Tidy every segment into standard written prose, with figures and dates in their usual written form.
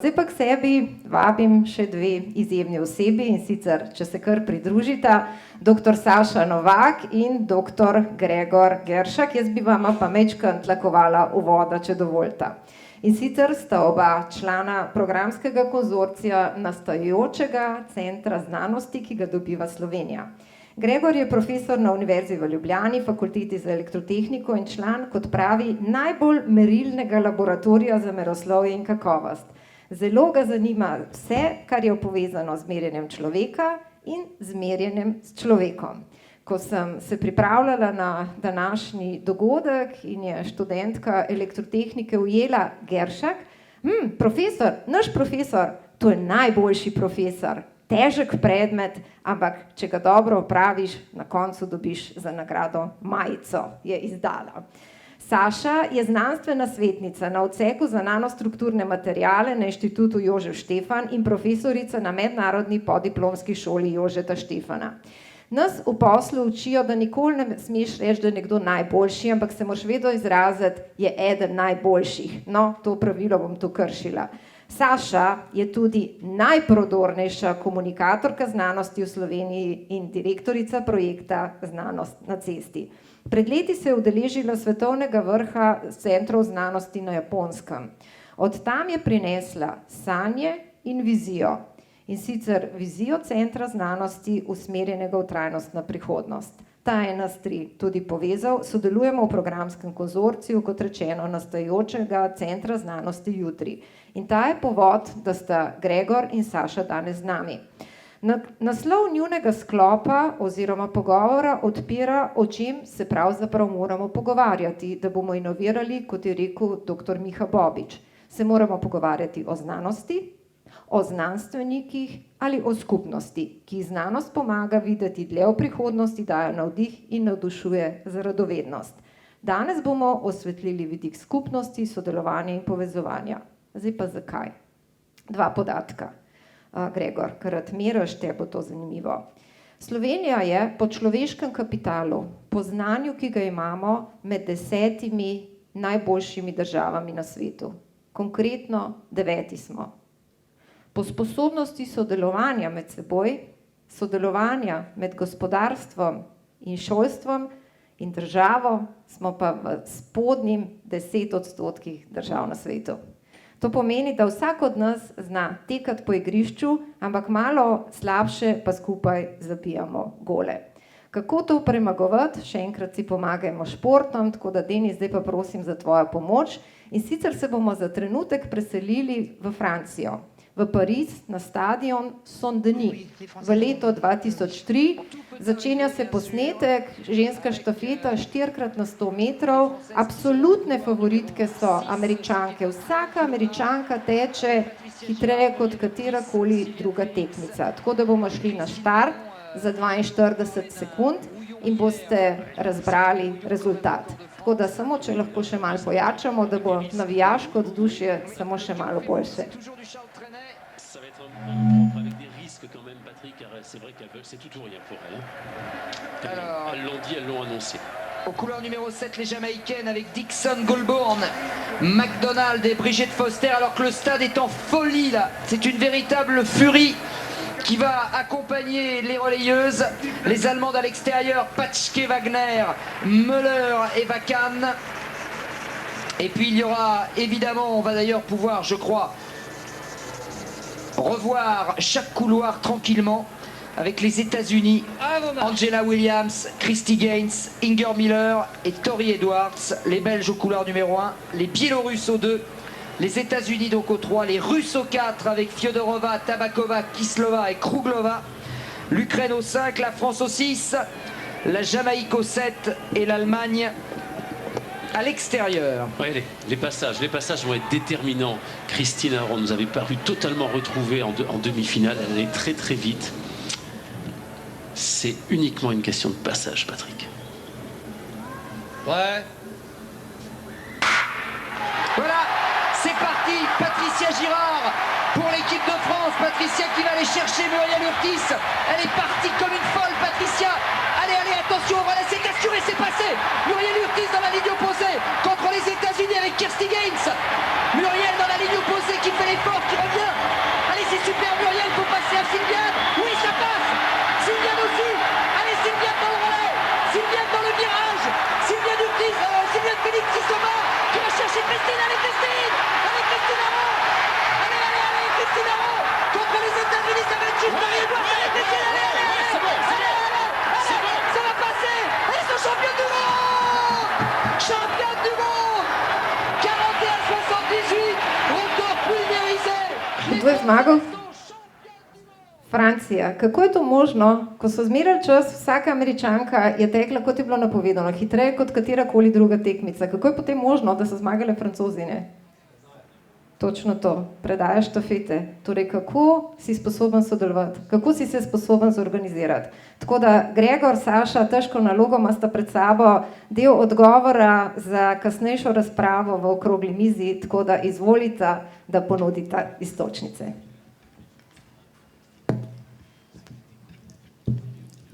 Zdaj pa k sebi vabim še dve izjemni osebi in sicer, če se kar pridružita, dr. Saša Novak in dr. Gregor Geršak. Jaz bi vama pa majčkeno tlakovala uvoda, če dovolite. In sicer sta oba člana programskega konzorcija nastajajočega centra znanosti, ki ga dobiva Slovenija. Gregor je profesor na Univerzi v Ljubljani, fakulteti za elektrotehniko in član, kot pravi, najbolj merilnega laboratorija za meroslovje in kakovost. Zelo ga zanima vse, kar je povezano z merjenjem človeka in z merjenjem s človekom. Ko sem se pripravljala na današnji dogodek in je študentka elektrotehnike ujela Geršak, profesor, naš profesor, to je najboljši profesor, težek predmet, ampak če ga dobro opraviš, na koncu dobiš za nagrado majico, je izdala. Saša je znanstvena svetnica na odseku za nanostrukturne materiale na Inštitutu Jožef Štefan in profesorica na mednarodni podiplomski šoli Jožeta Štefana. Nas v poslu učijo, da nikoli ne smeš reči, da je nekdo najboljši, ampak se moraš vedno izraziti, je eden najboljših. No, to pravilo bom tu kršila. Saša je tudi najprodornejša komunikatorka znanosti v Sloveniji in direktorica projekta Znanost na cesti. Pred leti se je udeležila svetovnega vrha centrov znanosti na Japonskem. Od tam je prinesla sanje in vizijo. In sicer vizijo centra znanosti usmerjenega v trajnostno prihodnost. Ta je nas tri tudi povezal, sodelujemo v programskem konzorciju, kot rečeno, nastajajočega centra znanosti jutri. In ta je povod, da sta Gregor in Saša danes z nami. Naslov njunega sklopa oziroma pogovora odpira, o čem se pravzaprav moramo pogovarjati, da bomo inovirali, kot je rekel dr. Miha Bobič. Se moramo pogovarjati o znanosti, o znanstvenikih ali o skupnosti, ki znanost pomaga videti dlje v prihodnosti, daje navdih in navdušuje za radovednost. Danes bomo osvetlili vidik skupnosti, sodelovanja in povezovanja. Zdaj pa zakaj? Dva podatka. Gregor, ker rad meraš, te bo to zanimivo. Slovenija je po človeškem kapitalu, po znanju, ki ga imamo, med 10 najboljšimi državami na svetu. Konkretno 9 smo. Po sposobnosti sodelovanja med seboj, sodelovanja med gospodarstvom in šolstvom in državo, smo pa v spodnjim 10% držav na svetu. To pomeni, da vsak od nas zna tekati po igrišču, ampak malo slabše pa skupaj zabijamo gole. Kako to premagovati? Še enkrat si pomagajmo športom, tako da Denis, zdaj pa prosim za tvojo pomoč. In sicer se bomo za trenutek preselili v Francijo, v Pariz, na stadion Saint-Denis. V leto 2003 začenja se posnetek, ženska štafeta 4x na 100 metrov, absolutne favoritke so Američanke. Vsaka Američanka teče hitreje kot katerakoli druga tekmica. Tako da bomo šli na štart za 42 sekund in boste razbrali rezultat. Tako da samo, če lahko še malo pojačamo, da bo navijaško vzdušje samo še malo boljše. Avec des risques quand même, Patrick, car c'est vrai qu'elle c'est tout ou rien pour elle. Elles l'ont dit, elles l'ont annoncé. Aux couleurs numéro 7, les Jamaïcaines avec Dixon Goulbourne, McDonald et Brigitte Foster, alors que le stade est en folie là. C'est une véritable furie qui va accompagner les relayeuses. Les Allemandes à l'extérieur, Patschke, Wagner, Müller et Vacan. Et puis il y aura évidemment, on va d'ailleurs pouvoir, je crois, revoir chaque couloir tranquillement avec les États-Unis, Angela Williams, Christy Gaines, Inger Miller et Tori Edwards, les Belges au couloir numéro 1, les Biélorusses au 2, les États-Unis donc au 3, les Russes au 4 avec Fyodorova, Tabakova, Kislova et Kruglova, l'Ukraine au 5, la France au 6, la Jamaïque au 7 et l'Allemagne à l'extérieur. Ouais, les passages vont être déterminants. Christine Aron nous avait paru totalement retrouvée en demi-finale. Elle allait très très vite. C'est uniquement une question de passage, Patrick. Ouais. Voilà, c'est parti. Patricia Girard pour l'équipe de France. Patricia qui va aller chercher Muriel Urtis. Elle est partie comme une folle, Patricia. Allez, attention, voilà, c'est assuré, c'est passé. Muriel Urtis dans la ligne opposée contre les États-Unis avec Kirsty Gaines. Muriel dans la ligne opposée qui fait l'effort, qui revient. Kdo je zmagal? Francija. Kako je to možno, ko so zmerali čas, vsaka Američanka je tekla, kot je bilo napovedano, hitreje kot katerakoli druga tekmica. Kako je potem možno, da so zmagale Francozine? Točno to, predajaš štafete. Torej, kako si sposoben sodelovati, kako si se sposoben zorganizirati. Tako da Gregor, Saša, težko nalogo imata pred sabo del odgovora za kasnejšo razpravo v okrogli mizi, tako da izvolite, da ponudite iztočnice.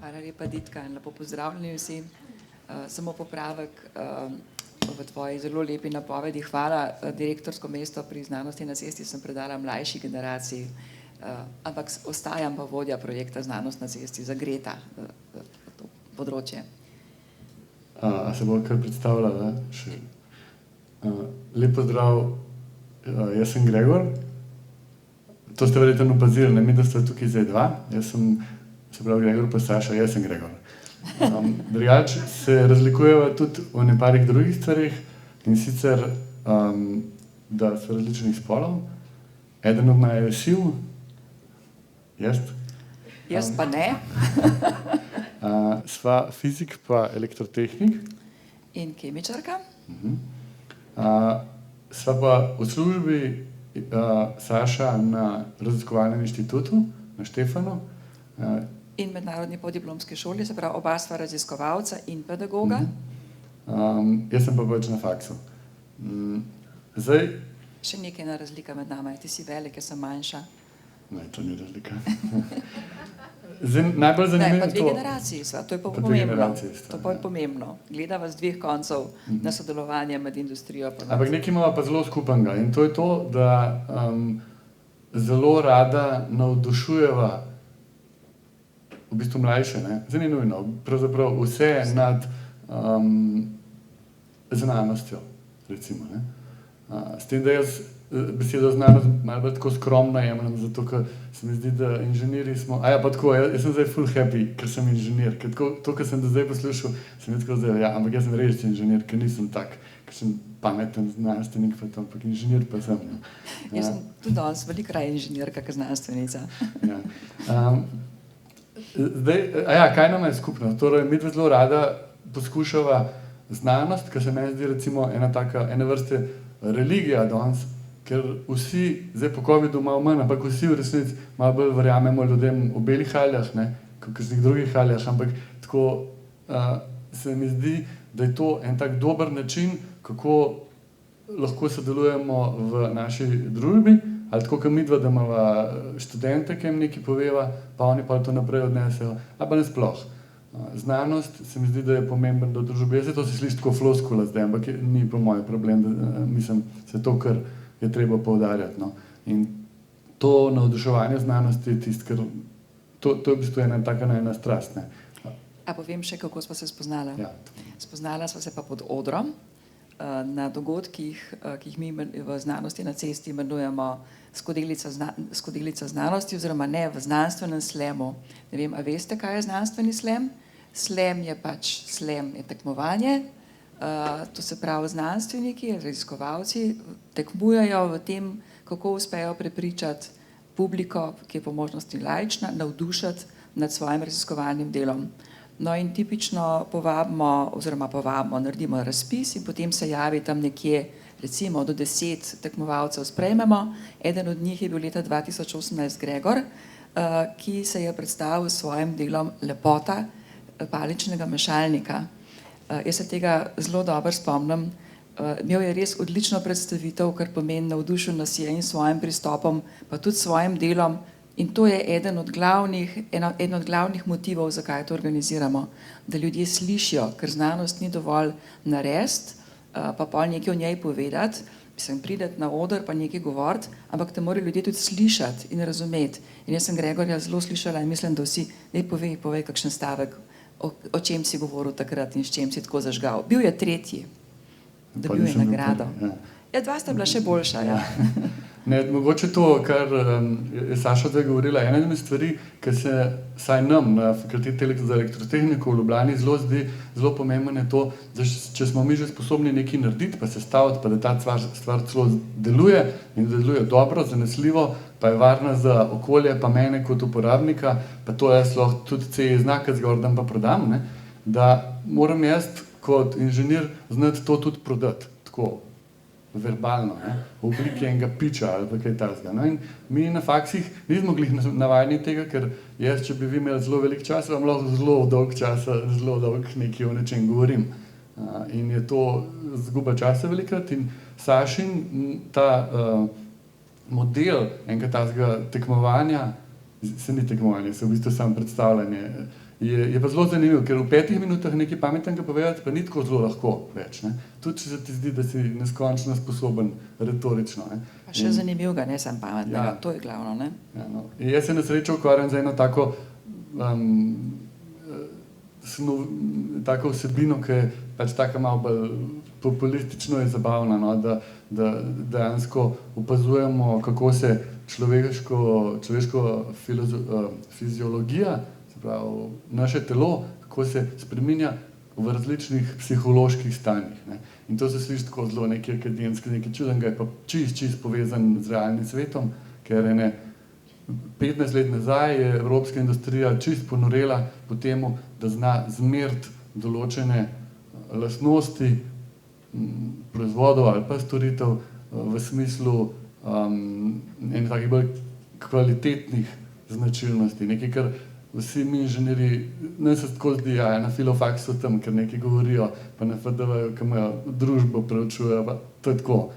Hvala lepa, Ditka, in lepo pozdravljeni vsi. Samo popravek v tvoji zelo lepi napovedi. Hvala, direktorsko mesto pri znanosti na cesti sem predala mlajši generaciji, ampak ostajam pa vodja projekta Znanost na cesti za Greta, to področje. Se bo kar predstavljala? Lep pozdrav, jaz sem Gregor. To ste verjetno opazili, ne mi, da ste tukaj zdaj dva. Jaz sem, se pravi Gregor pa Saša, jaz sem Gregor. Drugače se razlikujeva tudi v neparih drugih stvarih, in sicer, da so različnih spolov. Eden od naju je siv, jaz. Jaz pa ne. Sva fizik pa elektrotehnik. In kemičarka. Sva pa v službi Saša na raziskovalnem inštitutu, na Štefanu. In mednarodni podiplomski šoli, se pravi, oba sva raziskovalca in pedagoga. Jaz sem pa pač na faksu. Zdaj... Še nekaj ena razlika med nama, ti si velik, jaz sem manjša. Ne, to ni razlika. Zdaj, najbolj zanimivo je to... Ne, pa dve generaciji sva, to je pa pomembno. To pa je pomembno. Gledava z dveh koncev na sodelovanje med industrijo. Ampak nekaj imamo pa zelo skupnega in to je to, da zelo rada navdušujeva v bistvu mlajše, ne? Zdaj ni nujno, pravzaprav vse nad znanostjo, recimo, ne? S tem, da jaz besedo znanost malo bolj tako skromno jemljem, zato ker se mi zdi, da inženirji smo... pa tako, jaz sem zdaj full happy, ker sem inženir, ker to, kar sem do zdaj poslušal, sem tako zdaj, ja, ampak jaz sem res inženir, ker nisem tak, ker sem pameten znanstvenik, ampak inženir pa sem. Jaz sem tudi danes veliko raje inženirka, kot znanstvenica. Zdaj, kaj nam je skupno? Torej, mi zelo rada poskušava znanost, ker se meni zdi recimo ena vrste religija danes, ker vsi, zdaj po covidu malo manj, ampak vsi v resnici malo bolj verjamemo ljudem v belih haljah, ne, kot v drugih haljah, ampak tako se mi zdi, da je to en tak dober način, kako lahko sodelujemo v naši družbi, ali tako, kot midva, da imava študente, ki jim nekaj poveva, pa oni pa to naprej odnesejo, ali pa ne sploh. Znanost se mi zdi, da je pomemben do družbe. Jaz se to sliši tako floskula zdaj, ampak ni po moj problem, da mislim, se to, kar je treba poudarjati. No. In to navduševanje znanosti je tisto, ker to je v bistvu ena taka najna strast. Ne. A povem še, kako sva se spoznala? Ja. Spoznala sva se pa pod odrom, na dogodkih, ki jih mi v znanosti na cesti imenujemo skodelica znanosti, oziroma ne v znanstvenem slemu. Ne vem, a veste, kaj je znanstveni slam? Slam je pač slam, je tekmovanje. To se pravi, znanstveniki, raziskovalci tekmujejo v tem, kako uspejo prepričati publiko, ki je po možnosti laična, navdušiti nad svojim raziskovalnim delom. No in tipično povabimo, naredimo razpis in potem se javi tam nekje, recimo do 10 tekmovalcev sprejmemo. Eden od njih je bil leta 2018 Gregor, ki se je predstavil s svojim delom Lepota paličnega mešalnika. Jaz se tega zelo dobro spomnim. Imel je res odlično predstavitev, kar pomeni navdušen nas je in svojim pristopom, pa tudi svojim delom. In to je eden od glavnih motivov, zakaj to organiziramo. Da ljudje slišijo, ker znanost ni dovolj narediti, pa pol nekaj o njej povedati, mislim, prideti na oder pa nekaj govoriti, ampak te morajo ljudje tudi slišati in razumeti. In jaz sem Gregorja zelo slišala in mislim, da vsi, povej kakšen stavek, o čem si govoril takrat in s čem si tako zažgal. Bil je tretji, dobil je nagrado. Ja, dva sta bila še boljša, ja. Ne, mogoče to, kar je Saša zdaj govorila, ena izmed stvari, ki se saj nam na fakulteti za elektrotehniko v Ljubljani zelo zdi zelo pomembno je to, da če smo mi že sposobni nekaj narediti, pa sestaviti, pa da ta stvar celo deluje in deluje dobro, zanesljivo, pa je varna za okolje, pa mene kot uporabnika, pa to jaz lahko tudi CE znak zgor dam pa prodam, ne, da moram jaz kot inženir znati to tudi prodati, tako verbalno, ne, v obliki enega piča ali pa kaj takega. No, in mi na faksih nismo glih navajeni tega, ker jaz, če bi vi imeli zelo velik čas, vam lahko zelo dolg nekaj o nečem govorim. In je to zguba časa velikrat in Sašin ta model enega takega tekmovanja, se ni tekmovanje, se v bistvu samo predstavljanje, je pa zelo zanimiv, ker v 5 minutah nekaj pametnega povedati, pa ni tako zelo lahko več. Ne? Tudi če se ti zdi, da si neskončno sposoben retorično. Ne? Pa še zanimivega, ne samo pametnega, to je glavno. Ne? Ja, no. Jaz se na srečo ukvarjam za eno tako vsebino, ki je pač taka malo bolj populistično in zabavna, no? Da dejansko opazujemo, kako se človeško fiziologija, prav, naše telo, kako se spreminja v različnih psiholoških stanjih. Ne. In to se sliši tako zelo nekaj akademski, nekaj čudenega, je pa čist povezan z realnim svetom, ker 15 let nazaj je evropska industrija čist ponorela po temu, da zna zmeriti določene lastnosti proizvodov ali pa storitev v smislu enih takih bolj kvalitetnih značilnosti, nekaj, kar vsi mi inženirji, ne se tako zdi, na filofaksu tam, ker nekaj govorijo, pa na FDV-ju, ki imajo družbo preučujejo, pa to je tako.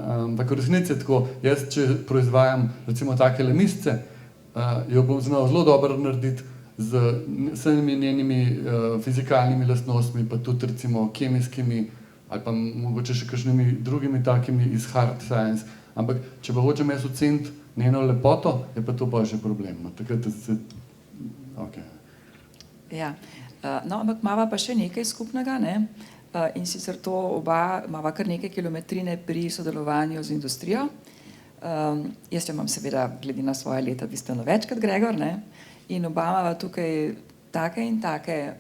Ampak v resnici je tako, jaz, če proizvajam recimo takele misce, jo bom znal zelo dobro narediti z vsemi njenimi fizikalnimi lastnostmi, pa tudi recimo kemijskimi ali pa mogoče še kakšnimi drugimi takimi iz hard science. Ampak, če pa hočem jaz oceniti njeno lepoto, je pa to pa že problem. No, takrat se... Okay. Ja, no, ampak imava pa še nekaj skupnega, ne? In sicer to oba imava kar nekaj kilometrine pri sodelovanju z industrijo. Jaz jo imam seveda, glede na svoje leta, bistveno več kot Gregor, ne? In oba imava tukaj take in take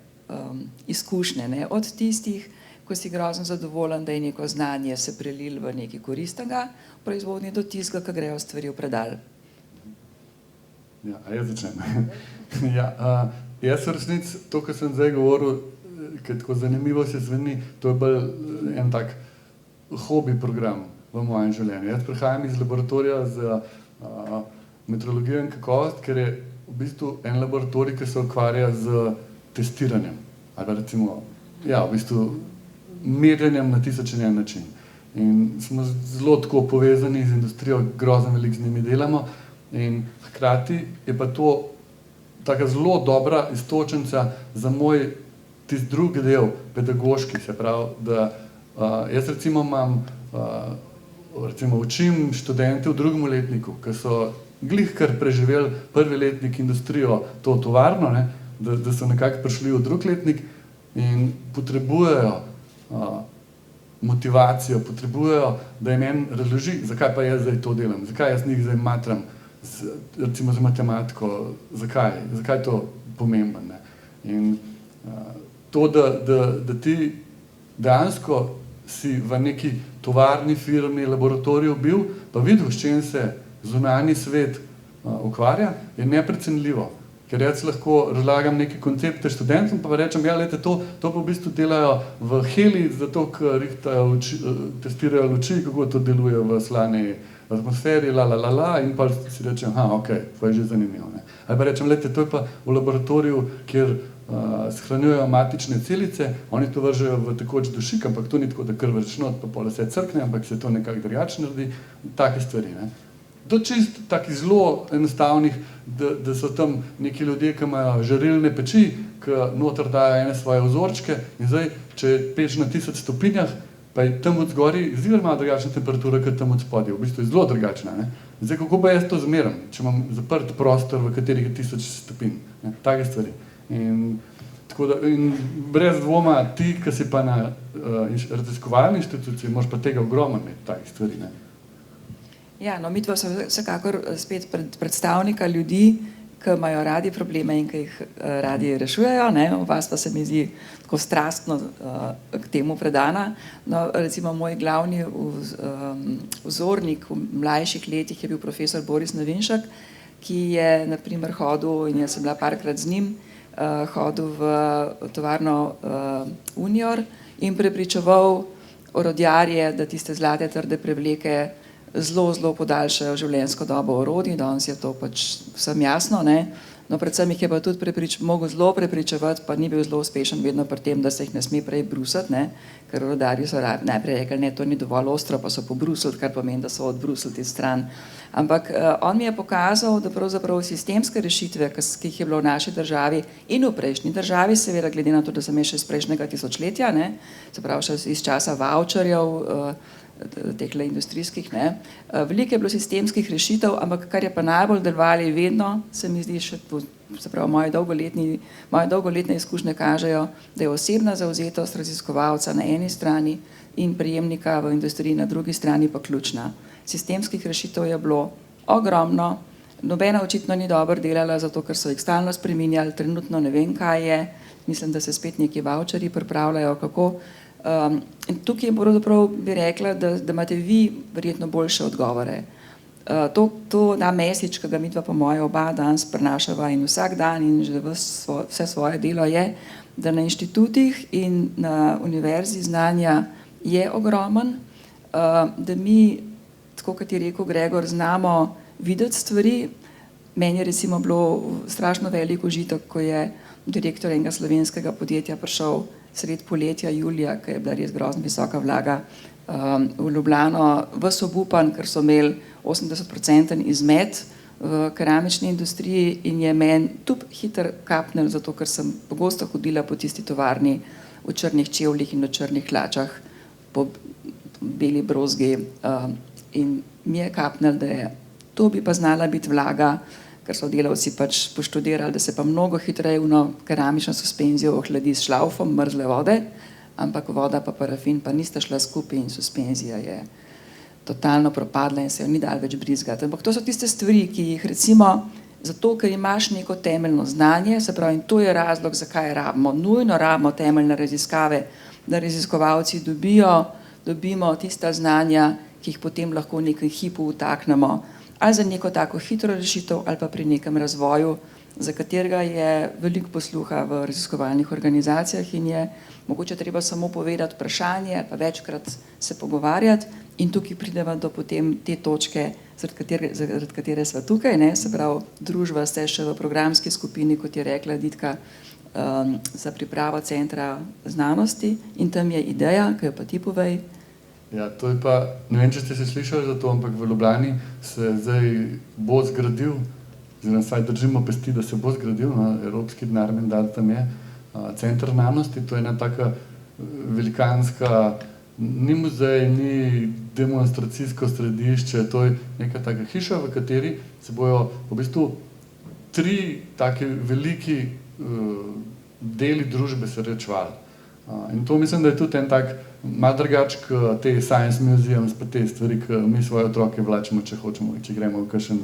izkušnje, ne? Od tistih, ko si grozen zadovoljen, da je neko znanje se prelil v nekaj koristnega proizvodnje, do tistega, ko grejo stvari v predal. Ja, a jaz začnem. Ja, jaz v resnici, to, kar sem zdaj govoril, ker tako zanimivo se zveni, to je bolj en tak hobi program v mojem življenju. Jaz prihajam iz laboratorija za metrologijo in kakovost, ker je v bistvu en laboratorij, ki se ukvarja z testiranjem. Ali recimo, ja, v bistvu merjenjem na tisoč in en način. In smo zelo tako povezani z industrijo, grozno veliko z njimi delamo in hkrati je pa to taka zelo dobra iztočnica za moj tisti drugi del, pedagoški, se pravi, da jaz recimo imam, učim študente v drugem letniku, ki so glih kar preživeli prvi letnik industrijo, to tovarno, ne, da so nekako prišli v drug letnik in potrebujejo motivacijo, potrebujejo, da jim en razloži, zakaj pa jaz zdaj to delam, zakaj jaz njih zdaj matram, recimo z matematiko, zakaj to pomembno. Ne? In to, da ti dejansko si v neki tovarni, firmi, laboratoriju bil, pa videl, s čim se zunanji svet ukvarja, je neprecenljivo. Ker jaz lahko razlagam neke koncepte študentom, pa rečem, ja, lejte, to pa v bistvu delajo v heli, zato ker testirajo luči, kako to deluje v slani atmosferi, in pa si rečem, ok, to je že zanimivo. Ne? Ali pa rečem, lejte, to je pa v laboratoriju, kjer shranjujejo matične celice, oni to vržejo v tekoč dušik, ampak to ni tako, da kar vržeš not, pa pol vse crkne, ampak se to nekako drugače naredi, take stvari. Ne? Do čist takih zelo enostavnih, da so tam neki ljudje, ki imajo žarilne peči, ki noter dajo ene svoje vzorčke in zdaj, če peč na 1000 stopinjah, pa je tam od zgori zelo malo drugačna temperatura, kot tam od spodaj. V bistvu je zelo drugačna. Ne? Zdaj, kako pa jaz to zmeram, če imam zaprt prostor, v katerih je 1000 stopinj. Ne? Take stvari. In brez dvoma ti, ki si pa na raziskovalni inštituciji, moraš pa tega ogromno imeti, takih stvari. Ne? Ja, no, midva so vsekakor spet predstavnika ljudi, ki imajo radi probleme in ki jih radi rešujejo, ne, vas pa se mi zdi tako strastno k temu predana. No, recimo moj glavni vzornik v mlajših letih je bil profesor Boris Novinšek, ki je na primer hodil, in jaz sem bila parkrat z njim, hodil v tovarno Unior in prepričeval orodjarje, da tiste zlate trde prevleke zelo podaljšajo življenjsko dobo orodij, danes je to pač vsem jasno, ne? No, predvsem jih je pa tudi mogel zelo prepričevati, pa ni bil zelo uspešen vedno pri tem, da se jih ne sme prej brusati, ne? Ker orodarji so najprej rekli, ne, to ni dovolj ostro, pa so pobrusili, kar pomeni, da so odbrusili ti stran. Ampak on mi je pokazal, da pravzaprav sistemske rešitve, ki jih je bilo v naši državi in v prejšnji državi, seveda glede na to, da sem je še iz prejšnjega tisočletja, ne? Se pravi še iz časa vavčerjev, tehle industrijskih, ne. Veliko je bilo sistemskih rešitev, ampak kar je pa najbolj delovali vedno, se mi zdi še, se pravi, moje dolgoletne izkušnje kažejo, da je osebna zavzetost raziskovalca na eni strani in prejemnika v industriji na drugi strani pa ključna. Sistemskih rešitev je bilo ogromno, nobena očitno ni dobro delala, zato ker so jih stalno spreminjali, trenutno ne vem, kaj je, mislim, da se spet neki vavčerji pripravljajo, kako. In tukaj bi rekla, da imate vi verjetno boljše odgovore. Ta message, ki ga midva po moje oba danes prenašava in vsak dan in že vse svoje delo je, da na inštitutih in na univerzi znanja je ogromen, da mi, tako kot je rekel Gregor, znamo videti stvari. Meni je recimo bilo strašno velik užitek, ko je direktor enega slovenskega podjetja prišel sred poletja, julija, ki je bila res grozno visoka vlaga, v Ljubljano, ves obupan, ker so imeli 80% izmet v keramični industriji in je meni tudi hitro kapnil, zato ker sem pogosto hodila po tisti tovarni v črnih čevljih in v črnih hlačah po beli brozgi in mi je kapnil, da je to bi pa znala biti vlaga, ker so delavci pač poštudirali, da se pa mnogo hitreje keramično suspenzijo ohladi s šlaufom mrzle vode, ampak voda pa parafin pa nista šla skupaj in suspenzija je totalno propadla in se jo ni dal več brizgati. Ampak to so tiste stvari, ki jih recimo, zato ker imaš neko temeljno znanje, se pravi, in to je razlog, zakaj nujno rabimo temeljne raziskave, da raziskovalci dobimo tista znanja, ki jih potem lahko v nekem hipu vtaknemo, ali za neko tako hitro rešitev, ali pa pri nekem razvoju, za katerega je veliko posluha v raziskovalnih organizacijah in je mogoče treba samo povedati vprašanje, ali pa večkrat se pogovarjati in tukaj prideva do potem te točke, zaradi katere sva tukaj, ne, se pravi, družba ste še v programski skupini, kot je rekla Ditka, za pripravo centra znanosti in tam je ideja, ki jo pa ti povej. Ja, to je pa, ne vem, če ste se slišali za to, ampak v Ljubljani se zdaj bo zgradil, oziroma saj držimo pesti, da se bo zgradil, evropski denar menda tam je, center znanosti, to je ena taka velikanska, ni muzej, ni demonstracijsko središče, to je neka taka hiša, v kateri se bojo v bistvu 3 take veliki deli družbe srečevali. In to mislim, da je tudi en tak malo drugač te Science Museums pa te stvari, ki mi svoje otroke vlačimo, če hočemo, če gremo v kakšen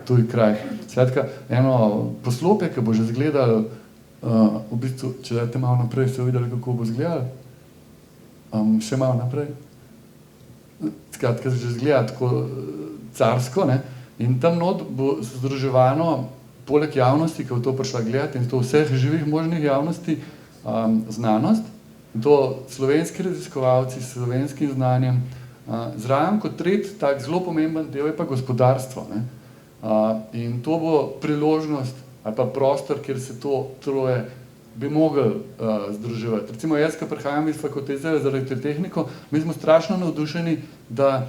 tuj kraj. Skratka, eno poslopje, ki bo že izgledalo, v bistvu, če dajte malo naprej, ste videli, kako bo izgledalo? Še malo naprej. Skratka, že izgleda tako carsko, ne? In tam not bo združevano, poleg javnosti, ki bo to prišla gledati, in to vseh živih možnih javnosti, znanost, in to slovenski raziskovalci s slovenskim znanjem, zraven kot tretji tak zelo pomemben del je pa gospodarstvo, ne? In to bo priložnost ali pa prostor, kjer se to troje bi mogli združevati. Recimo jaz, ki prihajam iz fakultete za elektrotehniko, mi smo strašno navdušeni, da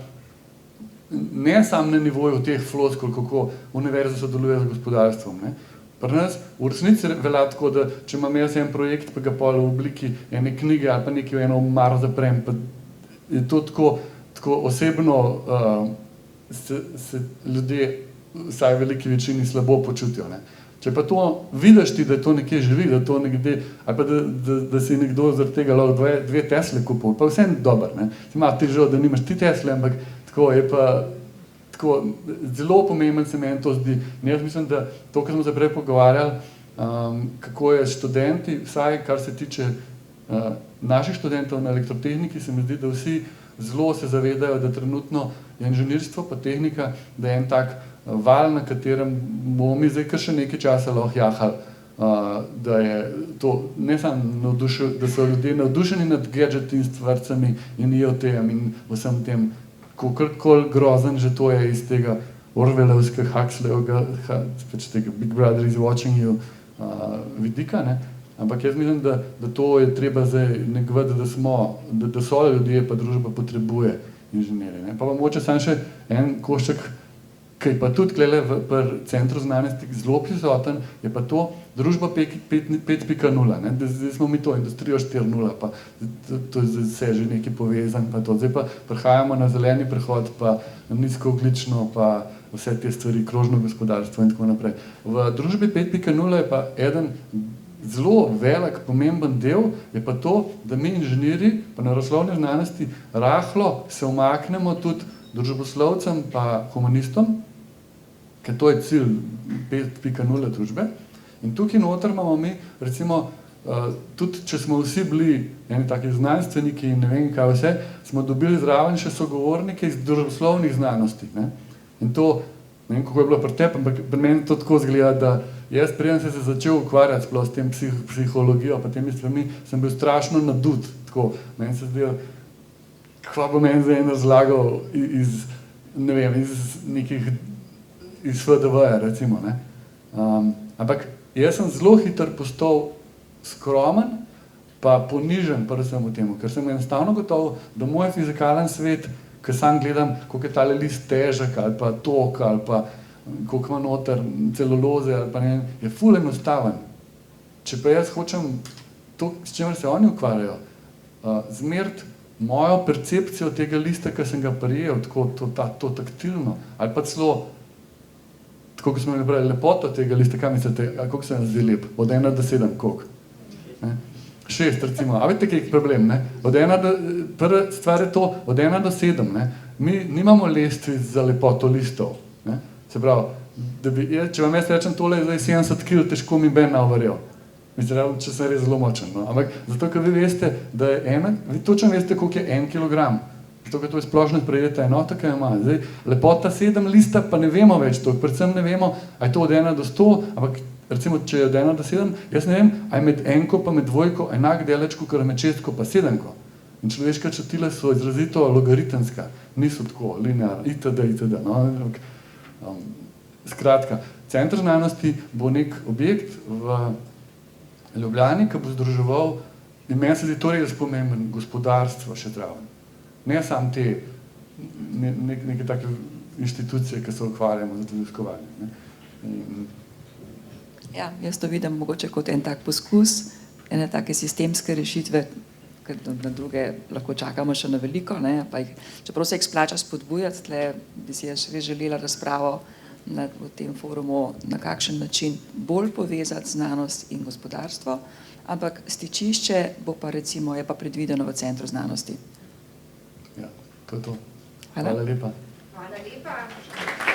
ne samo na nivoju teh floskul, kako univerza sodeluje z gospodarstvom, ne? Pri nas v resnici velja tako, da če imam jaz en projekt, pa ga pol v obliki ene knjige ali pa nekaj eno omaro zaprem, pa je to tako osebno se ljudje, vsaj v veliki večini, slabo počutijo, ne. Če pa to vidiš ti, da to nekje živi, da to nekje, ali pa da si nekdo zaradi tega lahko 2 Tesle kupil, pa vsem dober, ne. Ti malo težo, da nimaš ti Tesle, ampak tako je pa tako, zelo pomemben se meni to zdi. Jaz mislim, da to, kar smo se prej pogovarjali, kako je študenti, vsaj kar se tiče naših študentov na elektrotehniki, se mi zdi, da vsi zelo se zavedajo, da trenutno je inženirstvo pa tehnika, da je en tak val, na katerem bomo mi zdaj kar še nekaj časa lahko jahali, da je to ne samo da so ljudje navdušeni nad gadgeti in stvarcami in IoT-jem in vsem tem, kakorkoli grozen že to je iz tega Orwellovskega, Huxleyovega, pač tega Big Brother is watching you vidika, ne? Ampak jaz mislim, da to je treba zdaj negovati, da so ljudje pa družba potrebuje inženirje, ne? Pa mogoče samo še en košček, ki je pa tudi tukaj v Centru znanosti zelo prisoten, je pa to družba 5.0, ne? Zdaj smo mi to industrijo 4.0, pa to je vse že nekaj povezan, pa to. Zdaj pa prihajamo na zeleni prehod, pa nizkoogljično, pa vse te stvari, krožno gospodarstvo in tako naprej. V družbi 5.0 je pa eden zelo velik, pomemben del, je pa to, da mi inženirji, pa naravoslovne znanosti, rahlo se umaknemo tudi družboslovcem pa humanistom, ker to je cilj 5.0 družbe. In tukaj noter imamo mi, recimo, tudi če smo vsi bili eni taki znanstveniki in ne vem kaj vse, smo dobili zraven še sogovornike iz družboslovnih znanosti, ne? In to, ne vem, kako je bilo pri tebi, ampak pri meni to tako izgleda, da jaz preden sem se začel ukvarjati sploh s tem psihologijo, pa temi stvarmi, sem bil strašno nadut, tako, meni se zdelo, kva bo meni zdaj razlagal iz, ne vem, iz FDV-ja, recimo, ne. Ampak jaz sem zelo hitro postal skromen, pa ponižen predvsem v temu, ker sem enostavno gotov, da moj fizikalen svet, ker sam gledam, koliko je tale list težek, ali pa tok, ali pa koliko ima noter celuloze, ali pa ne, je ful enostaven. Če pa jaz hočem to, s čimer se oni ukvarjajo, zmeriti mojo percepcijo tega lista, ki sem ga prijel, tako to taktilno, ali pa celo, tako kot smo imeli prej, lepoto tega lista, kaj mislite, koliko se nam zdi lep? Od 1 do 7, koliko? 6 recimo, a vidite, kaj je problem, ne? Prva stvar je to, od 1 do 7, ne? Mi nimamo lestvic za lepoto listov, ne? Se pravi, če vam jaz rečem, tole je zdaj 70 kg, težko mi ben naverjel. Mislim, če sem res zelo močen, no? Ampak zato, ker vi veste, da je vi točno veste, koliko je 1 kilogram. Zato, ker to je splošno sprejeta enota, ki jo ima. Zdaj, lepota 7 lista, pa ne vemo več to, predvsem ne vemo, a je to od 1 do 100, ampak recimo, če je od 1 do 7, jaz ne vem, a je med enko pa med dvojko enak deleč, kot je med šestko pa sedemko. In človeška čutila so izrazito logaritemska, niso tako linearna, itd. No? Skratka, Center znanosti bo nek objekt v Ljubljani, ki bo združeval, in meni se zdi to res pomemben, gospodarstvo še zraven. Ne samo te neke take inštitucije, ki se ukvarjamo z raziskovanjem. Ja, jaz to vidim mogoče kot en tak poskus, ene take sistemske rešitve, ker na druge lahko čakamo še na veliko, ne, pa čeprav se jih splača spodbujati, tle bi si jaz res želela razpravo v tem forumu, na kakšen način bolj povezati znanost in gospodarstvo, ampak stičišče bo pa recimo, je pa predvideno v Centru znanosti. Ja, to je to. Hvala. Hvala lepa. Hvala lepa.